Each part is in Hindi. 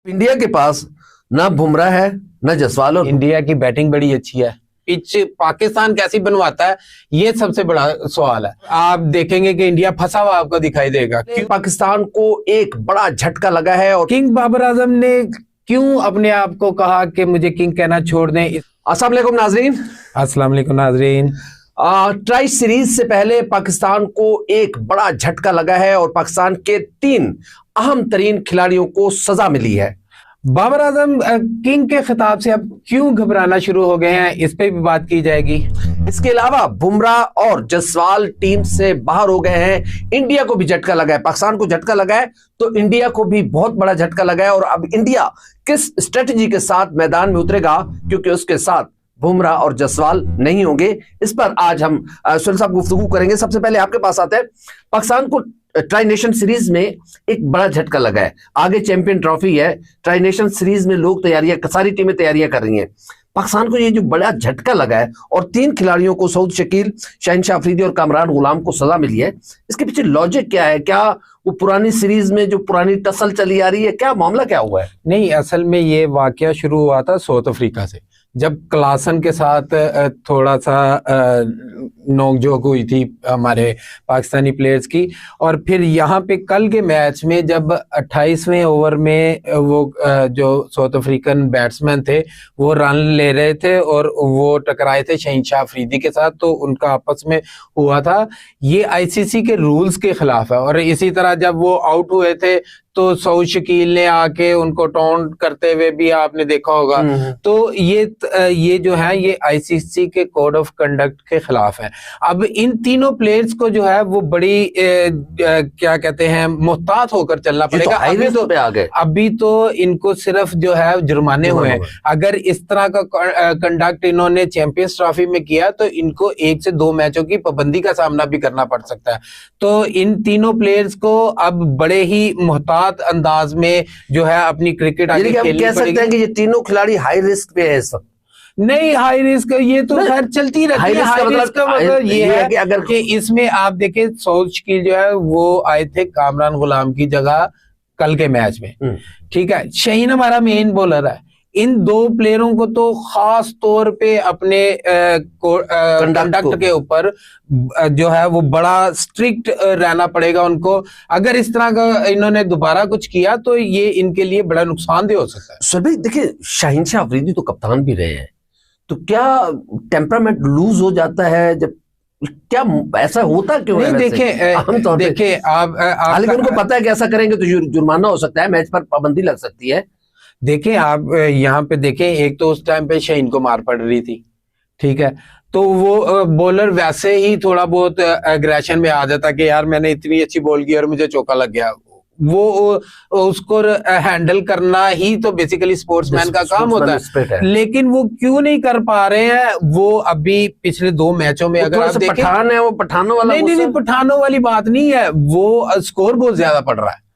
इंडिया के पास ना बुमराह है ना जायसवाल और इंडिया की बैटिंग बड़ी अच्छी है। पिच पाकिस्तान कैसी बनवाता है, ये सबसे बड़ा सवाल है। आप देखेंगे कि इंडिया फंसा हुआ आपको दिखाई देगा। क्यों पाकिस्तान को एक बड़ा झटका लगा है और किंग बाबर आजम ने क्यों अपने आप को कहा कि मुझे किंग कहना छोड़ दें। अस्सलाम वालेकुम नाजरीन। अस्सलाम वालेकुम नाजरीन। ट्राई सीरीज से पहले पाकिस्तान को एक बड़ा झटका लगा है और पाकिस्तान के 3 अहम तरीन खिलाड़ियों को सजा मिली है। बाबर आजम किंग के खिताब से अब क्यों घबराना शुरू हो गए हैं, इस पे भी बात की जाएगी। इसके अलावा बुमराह और जायसवाल टीम से बाहर हो गए हैं। इंडिया को भी झटका लगा है, पाकिस्तान को झटका लगा है तो इंडिया को भी बहुत बड़ा झटका लगा है। और अब इंडिया किस स्ट्रेटजी के साथ मैदान में उतरेगा, क्योंकि उसके साथ बुमराह और जायसवाल नहीं होंगे, इस पर आज हम सुहेल साहब गुफ्तगू करेंगे। सबसे पहले आपके पास आते हैं, पाकिस्तान को ट्राई नेशन सीरीज में एक बड़ा झटका लगा है। आगे चैंपियन ट्रॉफी है, ट्राई नेशन सीरीज में लोग सारी टीमें तैयारियां कर रही हैं। पाकिस्तान को ये जो बड़ा झटका लगा है और 3 खिलाड़ियों को, सऊद शकील, शहनशाह अफरीदी और कामरान गुलाम को सजा मिली है, इसके पीछे लॉजिक क्या है? क्या वो पुरानी सीरीज में जो पुरानी टसल चली आ रही है, क्या मामला क्या हुआ है? नहीं, असल में ये वाकया शुरू हुआ था साउथ अफ्रीका से, जब क्लासन के साथ थोड़ा सा नोकझोंक हुई थी हमारे पाकिस्तानी प्लेयर्स की। और फिर यहाँ पे कल के मैच में जब 28वें ओवर में वो जो साउथ अफ्रीकन बैट्समैन थे वो रन ले रहे थे और वो टकराए थे शहनशाह अफरीदी के साथ, तो उनका आपस में हुआ था। ये आईसीसी के रूल्स के खिलाफ है। और इसी तरह जब वो आउट हुए थे तो सऊद शकील ने आके उनको टॉन्ट करते हुए भी आपने देखा होगा। तो ये जो है ये आईसीसी के कोड ऑफ कंडक्ट के खिलाफ है। अब इन तीनों प्लेयर्स को जो है वो बड़ी क्या कहते हैं, मुहतात होकर चलना पड़ेगा। अभी तो इनको सिर्फ जो है जुर्माने हुए हैं। अगर इस तरह का कंडक्ट इन्होंने चैंपियंस ट्रॉफी में किया तो इनको 1 से 2 मैचों की पाबंदी का सामना भी करना पड़ सकता है। तो इन तीनों प्लेयर्स को अब बड़े ही मुहतात अंदाज में जो है अपनी क्रिकेट आगे खेलनी पड़ेगी। कह सकते हैं कि ये तीनों खिलाड़ी हाई रिस्क पे है इस वक्त। नहीं, हाई रिस्क ये तो खैर चलती रहती है। हाई रिस्क का मतलब ये है कि अगर कि इसमें आप देखें, सऊद शकील जो है वो आए थे कामरान गुलाम की जगह कल के मैच में, ठीक है। शाहीन हमारा मेन बॉलर है। इन 2 प्लेयरों को तो खास तौर पे अपने कंडक्ट के ऊपर जो है वो बड़ा स्ट्रिक्ट रहना पड़ेगा उनको। अगर इस तरह का इन्होंने दोबारा कुछ किया तो ये इनके लिए बड़ा नुकसानदेह हो सकता है। सर भाई देखिए, शहनशाह अफरीदी तो कप्तान भी रहे हैं, तो क्या टेम्परामेंट लूज हो जाता है? जब क्या ऐसा होता क्यों है? देखें आप हालांकि उनको पता है कि ऐसा करेंगे तो जुर्माना हो सकता है, मैच पर पाबंदी लग सकती है। देखें आप यहाँ पे देखें, एक तो उस टाइम पे शाहीन को मार पड़ रही थी, ठीक है। तो वो बॉलर वैसे ही थोड़ा बहुत एग्रेशन में आ जाता कि यार मैंने इतनी अच्छी बॉल की और मुझे चौका लग गया। वो उसको हैंडल करना ही तो बेसिकली स्पोर्ट्समैन का काम होता है। लेकिन वो क्यों नहीं कर पा रहे हैं? वो अभी पिछले 2 मैचों में अगर आप देखें, पठान है, वो पठानों वाला नहीं, पठानों वाली बात नहीं है। वो स्कोर बहुत ज्यादा पड़ रहा है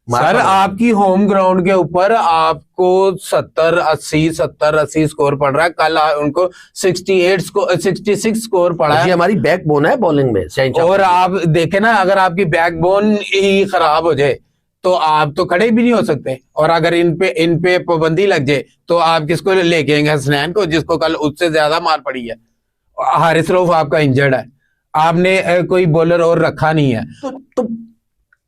सर। आपकी होम ग्राउंड के ऊपर आपको 70-80 स्कोर पड़ रहा है। कल उनको 66 स्कोर पड़ा है। हमारी बैकबोन है बॉलिंग में। और आप देखें ना, अगर आपकी बैकबोन ही खराब हो जाए तो आप तो खड़े भी नहीं हो सकते। और अगर इन पे पाबंदी लग जाए तो आप किसको लेके आएंगे? हसनैन को, जिसको कल उससे ज्यादा मार पड़ी है। हारिस रऊफ आपका इंजर्ड है, आपने कोई बॉलर और रखा नहीं है। तो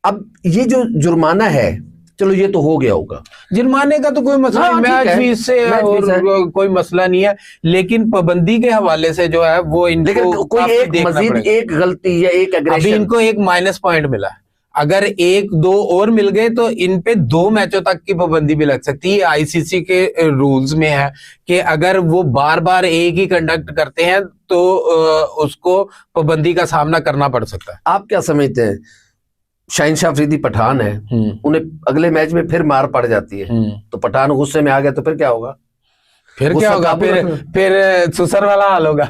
अब ये जो जुर्माना है, चलो ये तो हो गया होगा, जुर्माने का तो कोई मसला नहीं, मैच फीस से और कोई मसला नहीं है। लेकिन पाबंदी के हवाले से जो है वो इनको कोई एक मजीद एक गलती या एक एग्रेशन, अभी इनको एक माइनस पॉइंट मिला है। अगर 1-2 और मिल गए तो इन पे 2 मैचों तक की पाबंदी भी लग सकती है। आईसीसी के रूल्स में है कि अगर वो बार बार एक ही कंडक्ट करते हैं तो उसको पाबंदी का सामना करना पड़ सकता है। आप क्या समझते हैं? शहनशाह अफरीदी पठान है, उन्हें अगले मैच में फिर मार पड़ जाती है, तो पठान गुस्से में आ गया तो फिर क्या होगा? फिर सुसर वाला हाल होगा।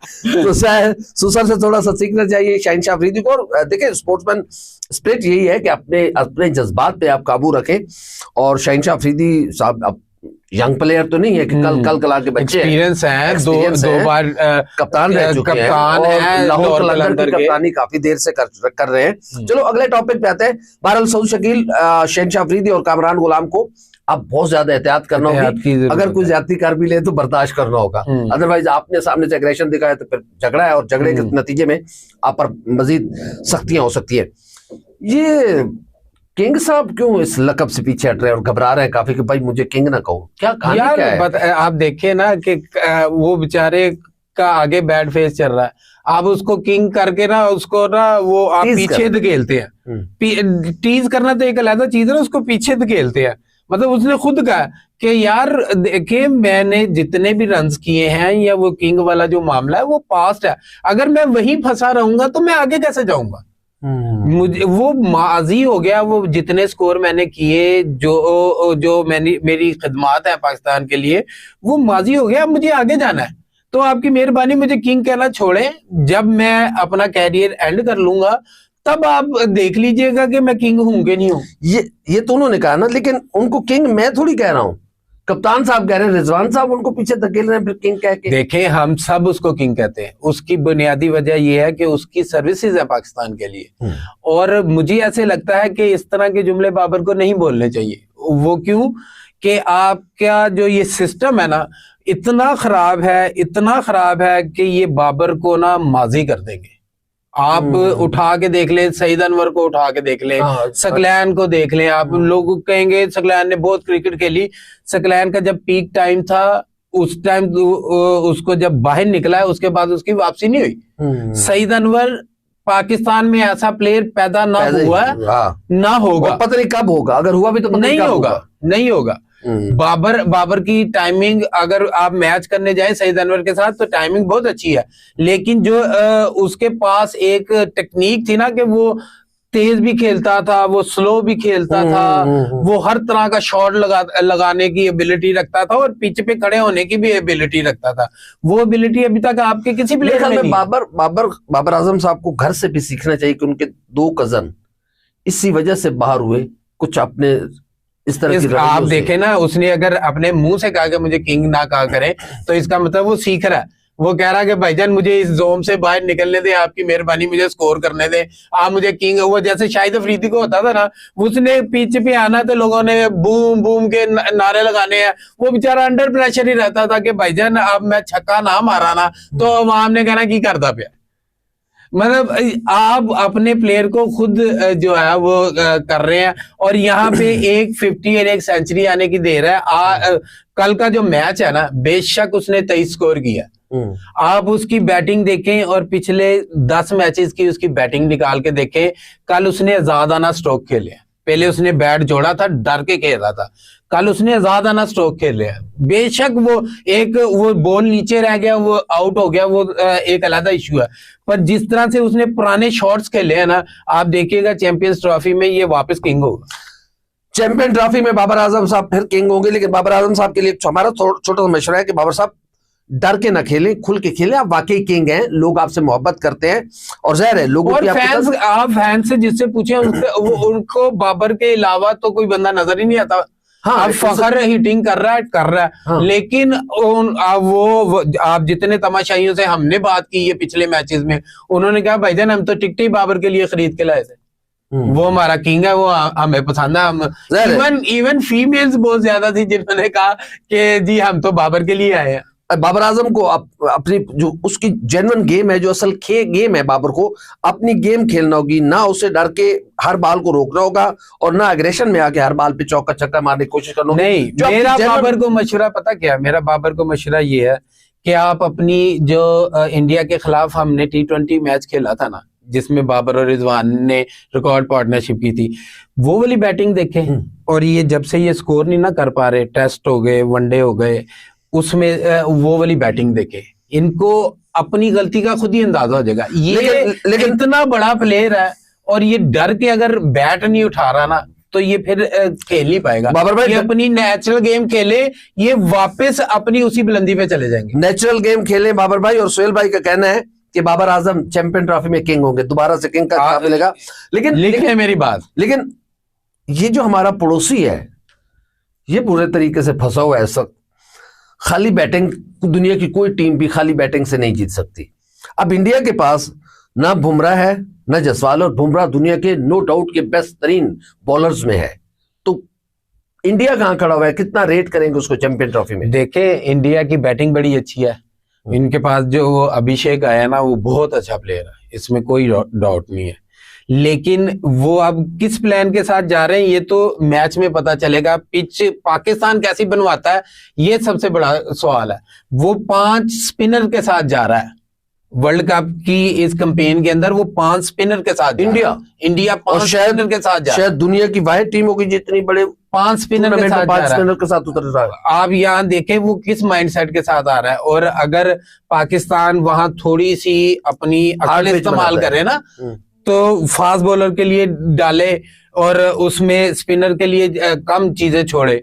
सुसर से थोड़ा सा सीखना चाहिए शहनशाह अफरीदी को। और देखिए, स्पोर्ट्समैन स्पिरिट यही है कि अपने जज्बात पे आप काबू रखें। और शहनशाह अफरीदी साहब अब यंग प्लेयर तो नहीं है कि कल कला के बच्चे एक्सपीरियंस है, दो बार कप्तान रह चुके हैं कप्तान और है, लाहौर कलंदर की कप्तानी काफी देर से कर रहे हैं। चलो अगले टॉपिक पे आते हैं। बहरहाल सऊद शकील, शहनशाह अफरीदी और कामरान गुलाम को अब बहुत ज्यादा एहतियात करना होगी। अगर कोई ज्यादती कर भी ले तो बर्दाश्त करना होगा, अदरवाइज आपने सामने से एग्रेशन दिखाया तो फिर झगड़ा है और झगड़े के नतीजे में आप पर मजीद सख्तियां हो सकती है। ये किंग साहब क्यों इस लकब से पीछे हट रहे हैं और घबरा रहे हैं काफी कि भाई मुझे किंग ना कहो, क्या कहानी क्या है? आप देखिए ना कि वो बेचारे का आगे बैड फेस चल रहा है, आप उसको किंग करके ना उसको ना वो आप पीछे धकेलते हैं। टीज करना तो एक अलग चीज है ना, उसको पीछे धकेलते हैं। मतलब उसने खुद कहा कि यार देखिए मैंने जितने भी रन्स किए हैं या वो किंग वाला जो मामला है वो पास्ट है, अगर मैं वहीं फंसा रहूंगा तो मैं आगे कैसे जाऊंगा? मुझे वो माजी हो गया, वो जितने स्कोर मैंने किए जो मेरी खिदमात है पाकिस्तान के लिए वो माजी हो गया, मुझे आगे जाना है। तो आपकी मेहरबानी मुझे किंग कहना छोड़े, जब मैं अपना कैरियर एंड कर लूंगा तब आप देख लीजिएगा कि मैं किंग हूं कि नहीं हूं। ये तो उन्होंने कहा ना, लेकिन उनको किंग मैं थोड़ी कह रहा हूं, कप्तान साहब कह रहे हैं, रिजवान साहब उनको पीछे धकेल रहे हैं फिर किंग कह के। देखें हम सब उसको किंग कहते हैं, उसकी बुनियादी वजह यह है कि उसकी सर्विसेज है पाकिस्तान के लिए, और मुझे ऐसे लगता है कि इस तरह के जुमले बाबर को नहीं बोलने चाहिए। वो क्यों कि आपका जो ये सिस्टम है ना इतना खराब है कि ये बाबर को ना माजी कर देंगे। आप उठा के देख लें, सईद अनवर को उठा के देख लें, सकलैन को देख लें। आप लोग कहेंगे सकलैन ने बहुत क्रिकेट खेली, सकलैन का जब पीक टाइम था उस टाइम उसको जब बाहर निकला है उसके बाद उसकी वापसी नहीं हुई। सईद अनवर पाकिस्तान में ऐसा प्लेयर पैदा ना हुआ ना होगा, पता नहीं कब होगा, अगर हुआ भी तो नहीं होगा। बाबर की टाइमिंग, अगर आप मैच करने जाए सईद अनवर के साथ तो टाइमिंग बहुत अच्छी है, लेकिन जो उसके पास एक टेक्निक थी ना कि वो तेज भी खेलता था, वो स्लो भी खेलता था, वो हर तरह का शॉट लगाने की एबिलिटी रखता था और पिच पे खड़े होने की भी एबिलिटी रखता था। वो एबिलिटी अभी तक आपके किसी प्लेयर में नहीं। बाबर आजम साहब को घर से भी सीखना चाहिए कि उनके 2 कजन इसी वजह से बाहर हुए, कुछ अपने इस तरह की आप देखें ना, उसने अगर अपने मुंह से कहा कि मुझे किंग ना कहा करें तो इसका मतलब वो सीख रहा है। वो कह रहा है कि भाईजान मुझे इस जोन से बाहर निकलने दे, आपकी मेहरबानी मुझे स्कोर करने दे, आप मुझे किंग। वो जैसे शाहिद अफरीदी को होता था ना, उसने पिच पे आना तो लोगों ने बूम बूम के नारे लगाने हैं, वो बेचारा अंडर प्रेशर ही रहता था कि भाईजान अब मैं छक्का ना मारा ना तो वहां ने कहना की करता पे। मतलब आप अपने प्लेयर को खुद जो है वो कर रहे हैं, और यहाँ पे एक 50 और एक सेंचुरी आने की देर है। कल का जो मैच है ना, बेशक उसने 23 स्कोर किया, आप उसकी बैटिंग देखें और पिछले 10 मैचेस की उसकी बैटिंग निकाल के देखें। कल उसने आजाद आना स्ट्रोक खेले, पहले उसने बैट जोड़ा था, डर के खेल रहा था, कल उसने आजाद आना स्ट्रोक खेले। बेशक वो बॉल नीचे रह गया, वो आउट हो गया, वो एक अलग इशू है, पर जिस तरह से उसने पुराने शॉट्स खेले हैं ना, आप देखिएगा चैंपियंस ट्रॉफी में ये वापस किंग होगा। चैंपियन ट्रॉफी में बाबर आजम साहब फिर किंग होंगे, लेकिन बाबर आजम साहब के लिए हमारा छोटा सा मशवरा है कि बाबर साहब डर के ना खेलें, खुल के खेलें। आप वाकई किंग हैं, लोग आपसे मोहब्बत करते हैं और ज़ाहिर है लोगों की फैंस, आप फैंस से जिससे पूछे उनको बाबर के अलावा तो कोई बंदा नजर ही नहीं आता। हाँ, अब फखर हिटिंग कर रहा है हाँ। लेकिन वो आप जितने तमाशाइयों से हमने बात की है पिछले मैचेस में, उन्होंने कहा भाईजान हम तो टिकट ही बाबर के लिए खरीद के लाए थे, वो हमारा किंग है, वो हमें पसंद है। हम इवन फीमेल्स बहुत ज्यादा थी जिन्होंने कहा कि जी हम तो बाबर के लिए आए हैं। बाबर आजम को अपनी जो उसकी जेन्युइन गेम है, जो असल गेम है, बाबर को अपनी गेम खेलना होगी, ना उसे डर के हर बाल को रोकना होगा और ना एग्रेशन में आके हर बाल पे चौका छक्का मारने की कोशिश करना होगी। नहीं, मेरा बाबर को मशवरा पता क्या, मेरा बाबर को मशवरा ये है कि आप अपनी जो इंडिया के खिलाफ हमने T20 मैच खेला था ना, जिसमें बाबर और रिजवान ने रिकॉर्ड पार्टनरशिप की थी, वो वाली बैटिंग देखें। और ये जब से ये स्कोर नहीं ना कर पा रहे, टेस्ट हो गए, वनडे हो गए, उसमें वो वाली बैटिंग देखे, इनको अपनी गलती का खुद ही अंदाजा हो जाएगा। ये लेकिन इतना बड़ा प्लेयर है और ये डर के अगर बैट नहीं उठा रहा ना तो ये फिर खेल नहीं पाएगा। बाबर भाई अपनी नेचुरल गेम खेले, ये वापस अपनी उसी बुलंदी पे चले जाएंगे। नेचुरल गेम खेले बाबर भाई। और सोहेल भाई का कहना है कि बाबर आजम चैंपियन ट्रॉफी में किंग होंगे, दोबारा से किंग का खिताब मिलेगा। लेकिन मेरी बात, लेकिन ये जो हमारा पड़ोसी है, ये पूरे तरीके से फंसा हुआ है सब। खाली बैटिंग, दुनिया की कोई टीम भी खाली बैटिंग से नहीं जीत सकती। अब इंडिया के पास ना बुमराह है ना जायसवाल, और बुमराह दुनिया के नो डाउट के बेस्ट तरीन बॉलर्स में है। तो इंडिया कहां खड़ा हुआ है, कितना रेट करेंगे उसको चैंपियन ट्रॉफी में? देखे, इंडिया की बैटिंग बड़ी अच्छी है। इनके पास जो अभिषेक आया ना, वो बहुत अच्छा प्लेयर है, इसमें कोई डाउट नहीं है। लेकिन वो अब किस प्लान के साथ जा रहे हैं ये तो मैच में पता चलेगा। पिच पाकिस्तान कैसी बनवाता है ये सबसे बड़ा सवाल है। वो 5 स्पिनर के साथ जा रहा है वर्ल्ड कप की इस कैंपेन के अंदर, वो 5 स्पिनर के साथ इंडिया 5 स्पिनर के साथ जा, शायद दुनिया की वाहिद टीम होगी जितनी बड़े 5 स्पिनर के साथ 5 स्पिनर के साथ उतर रहा है। आप यहाँ देखें वो किस माइंडसेट के साथ आ रहा है। और अगर पाकिस्तान वहां थोड़ी सी अपनी अकल इस्तेमाल करे ना, तो फास्ट बॉलर के लिए डाले और उसमें स्पिनर के लिए कम चीजें छोड़े,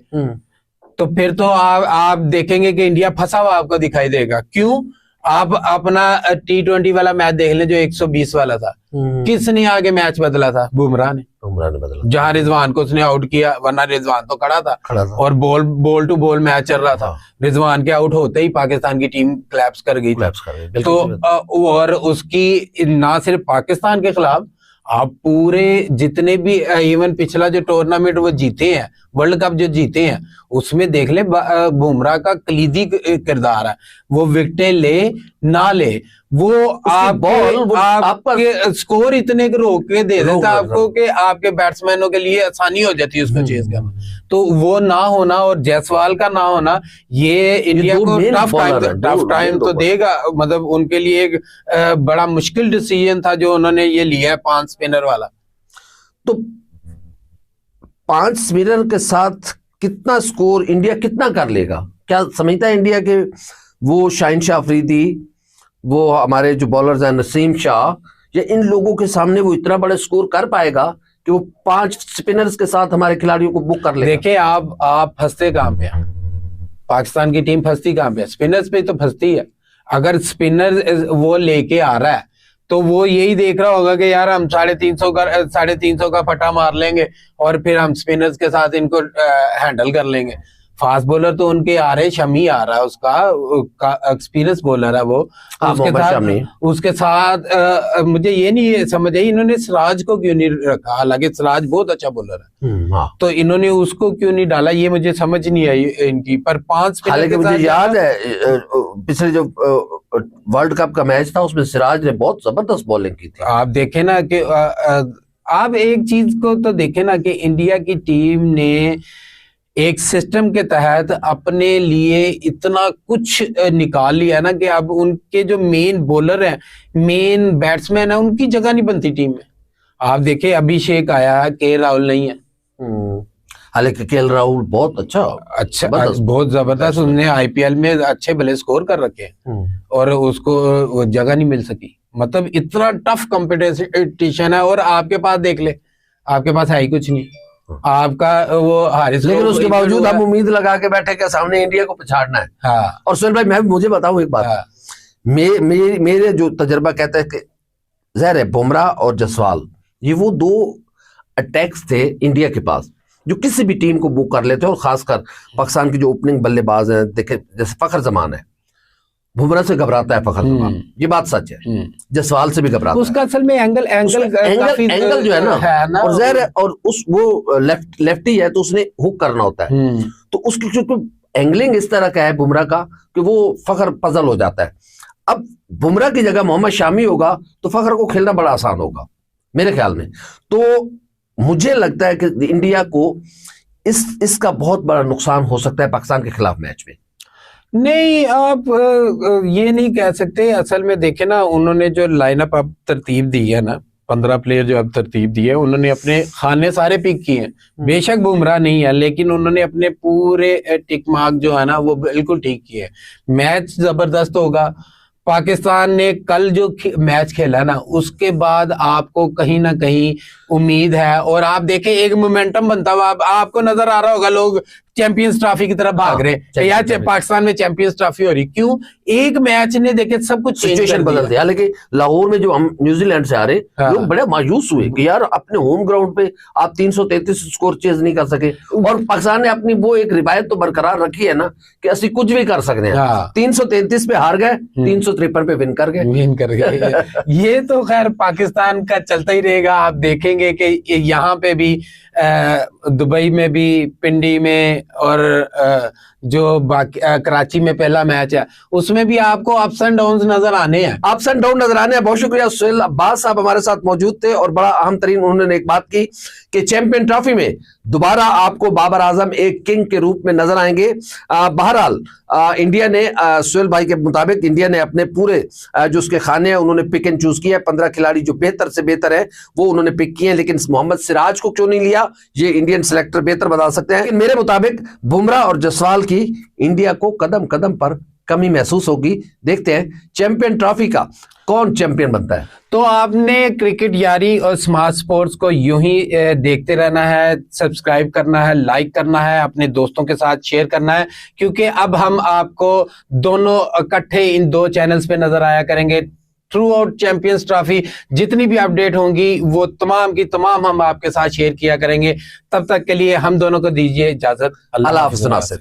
तो फिर तो आप देखेंगे कि इंडिया फंसा हुआ आपको दिखाई देगा। क्यों? आप अपना T20 वाला मैच देख लें जो 120 वाला था, किसने आगे मैच बदला था? बुमराह ने बदला, जहां रिजवान को उसने आउट किया, वरना रिजवान तो खड़ा था और बॉल टू बॉल मैच चल रहा था। रिजवान के आउट होते ही पाकिस्तान की टीम क्लैप्स कर गई थी। तो और उसकी ना सिर्फ पाकिस्तान के खिलाफ, आप पूरे जितने भी इवन पिछला जो टूर्नामेंट वो जीते हैं, वर्ल्ड कप जो जीते हैं, उसमें देख ले बुमराह का कलीदी किरदार है। वो विकेटें ले ना ले, वो आपके स्कोर इतने रोक के दे देता आपको कि आपके बैट्समैनों के लिए आसानी हो जाती है उसको चेज करना। तो वो ना होना और जायसवाल का ना होना, ये इंडिया को टफ टाइम तो देगा। मतलब उनके लिए एक बड़ा मुश्किल डिसीजन था जो उन्होंने ये लिया है 5 स्पिनर वाला। तो 5 स्पिनर के साथ कितना स्कोर इंडिया कितना कर लेगा? क्या समझता है इंडिया के वो शाहीन शाह अफरीदी, वो हमारे जो बॉलर्स हैं नसीम शाह, या इन लोगों के सामने वो इतना बड़ा स्कोर कर पाएगा कि वो 5 स्पिनर्स के साथ हमारे खिलाड़ियों को बुक कर लेगा? देखिए, आप फंसते कहां पे हैं? पाकिस्तान की टीम फंसती कहां पे? स्पिनर्स पे तो फंसती है। अगर स्पिनर वो लेके आ रहा है तो वो यही देख रहा होगा कि यार हम 350 का फटा मार लेंगे और फिर हम स्पिनर्स के साथ इनको हैंडल कर लेंगे। फास्ट बॉलर तो उनके आ रहे, शमी आ रहा है, उसका एक्सपीरियंस बॉलर है वो। उसके साथ मुझे ये नहीं समझ आई इन्होंने सिराज को क्यों नहीं रखा, हालांकि सिराज बहुत अच्छा बॉलर है, तो इन्होंने उसको क्यों नहीं डाला ये मुझे समझ नहीं आई इनकी। पर 5 हालांकि मुझे याद है पिछले जो वर्ल्ड कप का मैच था उसमें सिराज ने बहुत जबरदस्त बॉलिंग की थी। आप देखें ना कि आप एक चीज को तो देखें ना कि इंडिया की टीम ने एक सिस्टम के तहत अपने लिए इतना कुछ निकाल लिया ना कि अब उनके जो मेन बॉलर हैं, मेन बैट्समैन है, उनकी जगह नहीं बनती टीम में। आप देखें अभिषेक आया, के राहुल नहीं है। हालांकि के राहुल बहुत अच्छा बहुत जबरदस्त, उसने IPL में अच्छे भले स्कोर कर रखे और उसको जगह नहीं मिल सकी। मतलब इतना टफ कंपटीशन है और आपके पास देख ले, आपके पास है ही कुछ नहीं। आपका वो हारिस, लेकिन उसके बावजूद हम उम्मीद लगा के बैठे के सामने इंडिया को पछाड़ना है। हाँ। और सुनील भाई मुझे बताऊं एक बात। हाँ। मेरे जो तजर्बा कहता है कि ज़ाहिर है बुमराह और जायसवाल ये वो 2 अटैक्स थे इंडिया के पास जो किसी भी टीम को बुक कर लेते हैं। और खासकर पाकिस्तान की जो ओपनिंग बल्लेबाज हैं, देखे जैसे फखर जमान है, बुमराह से घबराता है फखर जमान, ये बात सच है। जायसवाल से भी घबराता है। उसका असल में एंगल जो है ना, और ज़ाहिर है और वो लेफ्टी है तो उसने हुक करना होता है, तो उसकी क्योंकि एंगलिंग इस तरह का है बुमराह का कि वो फखर पजल हो जाता है। अब बुमराह की जगह मोहम्मद शामी होगा तो फखर को खेलना बड़ा आसान होगा मेरे ख्याल में। तो मुझे लगता है कि इंडिया को इसका बहुत बड़ा नुकसान हो सकता है पाकिस्तान के खिलाफ मैच में। नहीं, आप ये नहीं कह सकते। असल में देखे ना, उन्होंने जो लाइनअप अब तरतीब दी है ना, 15 प्लेयर जो अब तरतीब दी है, उन्होंने अपने खाने सारे पिक किए हैं। बेशक बुमराह नहीं है, लेकिन उन्होंने अपने पूरे टिक मार्क जो है ना वो बिल्कुल ठीक किए। मैच जबरदस्त होगा। पाकिस्तान ने कल जो मैच खेला ना, उसके बाद आपको कहीं ना कहीं उम्मीद है। और आप देखें एक मोमेंटम बनता हुआ, आपको नजर आ रहा होगा लोग चैंपियंस ट्रॉफी की तरफ भाग रहे हैं, या पाकिस्तान में चैंपियंस ट्रॉफी हो रही, क्यों? एक मैच ने देखे सब कुछ सिचुएशन बदल दिया। लेकिन लाहौर में जो हम न्यूजीलैंड से आ रहे, लोग बड़े मायूस हुए कि यार अपने होम ग्राउंड पे आप 333 स्कोर चेज नहीं कर सके, और पाकिस्तान ने अपनी वो एक रिवायत तो बरकरार रखी है ना कि असि कुछ भी कर सकते हैं। 333 पे हार गए, 353 पे विन कर गए। ये तो खैर पाकिस्तान का चलता ही रहेगा। आप देखेंगे कि यहाँ पे भी दुबई में भी, पिंडी में, और जो बाकी कराची में पहला मैच है उसमें भी आपको अप्स एंड डाउन्स नजर आने हैं, अप्स एंड डाउन नजर आने हैं। बहुत शुक्रिया, सुहेल अब्बास साहब हमारे साथ मौजूद थे और बड़ा अहम तरीन उन्होंने एक बात की कि चैंपियन ट्रॉफी में दोबारा आपको बाबर आजम एक किंग के रूप में नजर आएंगे। बहरहाल इंडिया ने, सुहेल भाई के मुताबिक, इंडिया ने अपने पूरे जो उसके खाने हैं उन्होंने पिक एंड चूज किया है। 15 खिलाड़ी जो बेहतर से बेहतर है वो उन्होंने पिक किए हैं, लेकिन मोहम्मद सिराज को क्यों नहीं लिया, ये इंडियन सिलेक्टर बेहतर बता सकते हैं। लेकिन मेरे मुताबिक बुमराह और जसवाल की इंडिया को कदम कदम पर कमी महसूस होगी। देखते हैं चैंपियन ट्रॉफी का कौन चैंपियन बनता है। तो आपने क्रिकेट यारी और स्मार्ट स्पोर्ट्स को यूं ही देखते रहना है, सब्सक्राइब करना है, लाइक करना है, अपने दोस्तों के साथ शेयर करना है, क्योंकि अब हम आपको दोनों इकट्ठे इन 2 चैनल्स पे नजर आया करेंगे। थ्रू आउट चैंपियंस ट्रॉफी जितनी भी अपडेट होंगी वो तमाम की तमाम हम आपके साथ शेयर किया करेंगे। तब तक के लिए हम दोनों को दीजिए इजाजत। अल्लाह हाफ़िज़ नासिर।